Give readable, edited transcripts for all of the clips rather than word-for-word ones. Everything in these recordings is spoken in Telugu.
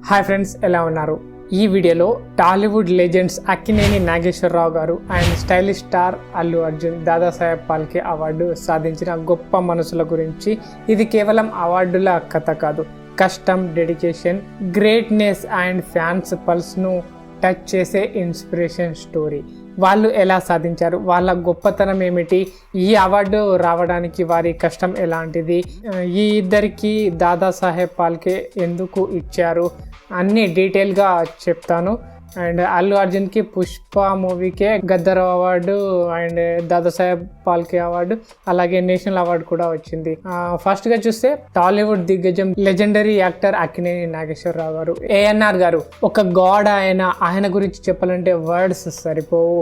హాయ్ ఫ్రెండ్స్, ఎలా ఉన్నారు? ఈ వీడియోలో టాలీవుడ్ లెజెండ్స్ అక్కినేని నాగేశ్వరరావు గారు and stylish star Allu Arjun Dadasaheb Phalke award సాధించిన గొప్ప మనసుల గురించి. ఇది కేవలం అవార్డుల కథ కాదు, కష్టం, డెడికేషన్, గ్రేట్నెస్ అండ్ ఫ్యాన్స్ పల్స్ను టచ్ చేసే ఇన్స్పిరేషన్ స్టోరీ. వాళ్ళు ఎలా సాధించారు, వాళ్ళ గొప్పతనం ఏమిటి, ఈ అవార్డు రావడానికి వారి కష్టం ఎలాంటిది, ఈ ఇద్దరికి దాదాసాహెబ్ ఫాల్కే ఎందుకు ఇచ్చారు అన్ని డీటెయిల్గా చెప్తాను. అండ్ అల్లు అర్జున్కి పుష్ప మూవీకే Gaddar award and Dadasaheb Phalke award, అలాగే నేషనల్ అవార్డు కూడా వచ్చింది. ఫస్ట్గా చూస్తే టాలీవుడ్ దిగ్గజం లెజెండరీ యాక్టర్ అక్కినేని నాగేశ్వరరావు గారు, ఏఎన్ఆర్ గారు ఒక గాడ్. ఆయన గురించి చెప్పాలంటే వర్డ్స్ సరిపోవు.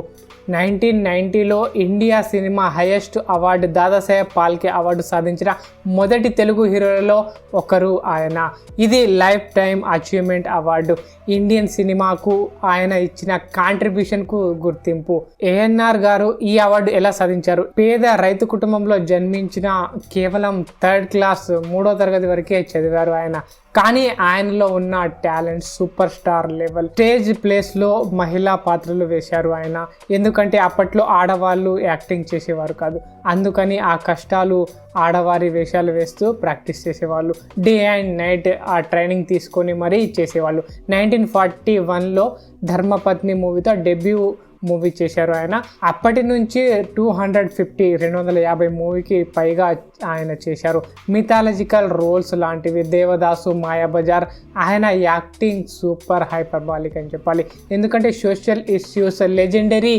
1990లో ఇండియా సినిమా highest award Dadasaheb Phalke award సాధించిన మొదటి తెలుగు హీరోలలో ఒకరు ఆయన. ఇది lifetime achievement award. Indian సినిమాకు ఆయన ఇచ్చిన కాంట్రిబ్యూషన్కు గుర్తింపు. ఏఎన్ఆర్ గారు ఈ అవార్డు ఎలా సాధించారు? పేద రైతు కుటుంబంలో జన్మించిన కేవలం థర్డ్ క్లాస్ 3వ తరగతి వరకే చదివారు ఆయన. కానీ ఆయనలో ఉన్న talent super star level. Stage ప్లేస్లో మహిళా పాత్రలు వేశారు ఆయన. ఎందుకంటే అప్పట్లో ఆడవాళ్ళు యాక్టింగ్ చేసేవారు కాదు, అందుకని ఆ కష్టాలు ఆడవారి వేషాలు వేస్తూ ప్రాక్టీస్ చేసేవాళ్ళు. డే అండ్ నైట్ ఆ ట్రైనింగ్ తీసుకొని మరీ చేసేవాళ్ళు. 1941లో ధర్మపత్ని మూవీతో డెబ్యూ మూవీ చేశారు ఆయన. అప్పటి నుంచి 250 మూవీకి పైగా ఆయన చేశారు. మిథాలజికల్ రోల్స్ లాంటివి, దేవదాసు, మాయాబజార్. ఆయన యాక్టింగ్ సూపర్ హైపర్బాలిక్ అని చెప్పాలి. ఎందుకంటే సోషల్ ఇష్యూస్, లెజెండరీ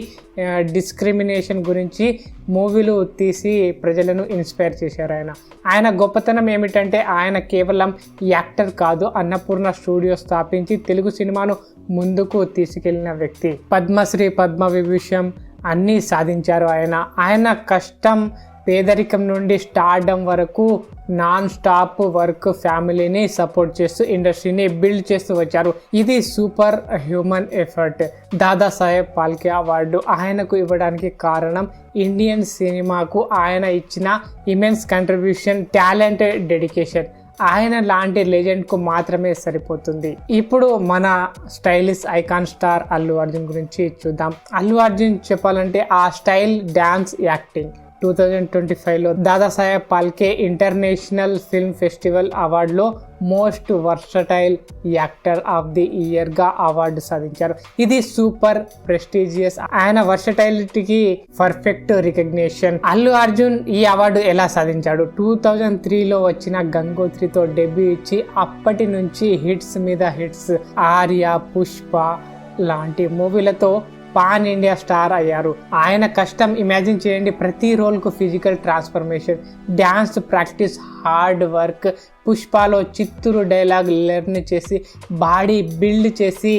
డిస్క్రిమినేషన్ గురించి మూవీలు తీసి ప్రజలను ఇన్స్పైర్ చేశారు ఆయన. ఆయన గొప్పతనం ఏమిటంటే ఆయన కేవలం యాక్టర్ కాదు, అన్నపూర్ణ స్టూడియో స్థాపించి తెలుగు సినిమాను ముందుకు తీసుకెళ్లిన వ్యక్తి. పద్మశ్రీ, పద్మవిభూషణ్ అన్నీ సాధించారు ఆయన. ఆయన కష్టం, పేదరికం నుండి స్టార్డమ్ వరకు నాన్ స్టాప్ వర్క్, ఫ్యామిలీని సపోర్ట్ చేస్తూ ఇండస్ట్రీని బిల్డ్ చేస్తూ వచ్చారు. ఇది super human effort. Dadasaheb Phalke award ఆయనకు ఇవ్వడానికి కారణం ఇండియన్ సినిమాకు ఆయన ఇచ్చిన ఇమెన్స్ కంట్రిబ్యూషన్, టాలెంట్, డెడికేషన్. ఆయన లాంటి లెజెండ్కు మాత్రమే సరిపోతుంది. ఇప్పుడు మన stylish icon star Allu Arjun గురించి చూద్దాం. అల్లు అర్జున్ చెప్పాలంటే ఆ స్టైల్, డాన్స్, యాక్టింగ్. 2025లో Dadasaheb Phalke international film festival అవార్డులో most versatile actor of the ఇయర్గా అవార్డు సాధించారు. ఇది సూపర్ ప్రెస్టీజియస్. ఆయన వర్సటైలిటీకి పర్ఫెక్ట్ రికగ్నిషన్. అల్లు అర్జున్ ఈ అవార్డు ఎలా సాధించాడు? 2003లో వచ్చిన గంగోత్రితో డెబ్యూ ఇచ్చి అప్పటి నుంచి హిట్స్ మీద హిట్స్, ఆర్య, పుష్ప లాంటి మూవీలతో పాన్ ఇండియా స్టార్ అయ్యారు. ఆయన కష్టం ఇమాజిన్ చేయండి. ప్రతి రోల్కు physical transformation, dance practice, hard work. పుష్పలో చిత్తూరు డైలాగ్ లెర్న్ చేసి బాడీ బిల్డ్ చేసి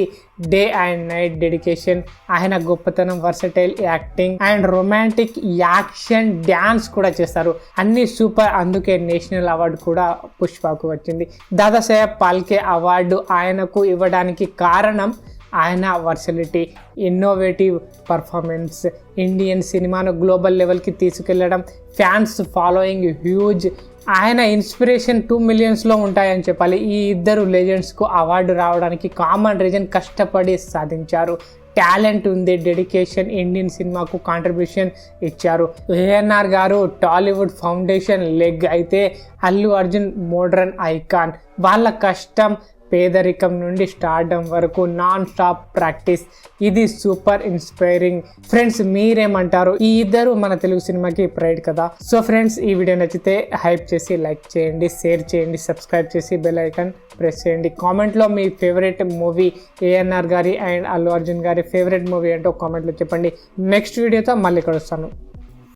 డే అండ్ నైట్ డెడికేషన్. ఆయన గొప్పతనం versatile acting and romantic action, dance కూడా చేస్తారు. అన్ని సూపర్. అందుకే నేషనల్ అవార్డు కూడా పుష్పకు వచ్చింది. దాదాసాహెబ్ ఫాల్కే అవార్డు ఆయనకు ఇవ్వడానికి కారణం ఆయన వర్సలిటీ, ఇన్నోవేటివ్ పర్ఫార్మెన్స్, ఇండియన్ సినిమాను గ్లోబల్ లెవెల్కి తీసుకెళ్లడం, ఫ్యాన్స్ ఫాలోయింగ్ హ్యూజ్. ఆయన ఇన్స్పిరేషన్ 2 మిలియన్స్లో ఉంటాయని చెప్పాలి. ఈ ఇద్దరు లెజెండ్స్కు అవార్డు రావడానికి కామన్ రీజన్ కష్టపడి సాధించారు. టాలెంట్ ఉంది, డెడికేషన్, ఇండియన్ సినిమాకు కాంట్రిబ్యూషన్ ఇచ్చారు. ఏఎన్ఆర్ గారు టాలీవుడ్ ఫౌండేషన్ లెగ్ అయితే అల్లు అర్జున్ మోడ్రన్ ఐకాన్. వాళ్ళ కష్టం, పేదరికం నుండి స్టార్డమ్ వరకు నాన్ స్టాప్ ప్రాక్టీస్. ఇది సూపర్ ఇన్స్పైరింగ్. ఫ్రెండ్స్, మీరేమంటారు? ఈ ఇద్దరు మన తెలుగు సినిమాకి ప్రైడ్ కదా. సో ఫ్రెండ్స్, ఈ వీడియో నచ్చితే హైప్ చేసి లైక్ చేయండి, షేర్ చేయండి, సబ్స్క్రైబ్ చేసి బెల్ ఐకాన్ ప్రెస్ చేయండి. కామెంట్లో మీ ఫేవరెట్ మూవీ, ఏఎన్ఆర్ గారి అండ్ అల్లు అర్జున్ గారి ఫేవరెట్ మూవీ ఏంటో కామెంట్లో చెప్పండి. నెక్స్ట్ వీడియోతో మళ్ళీ కలుస్తాను.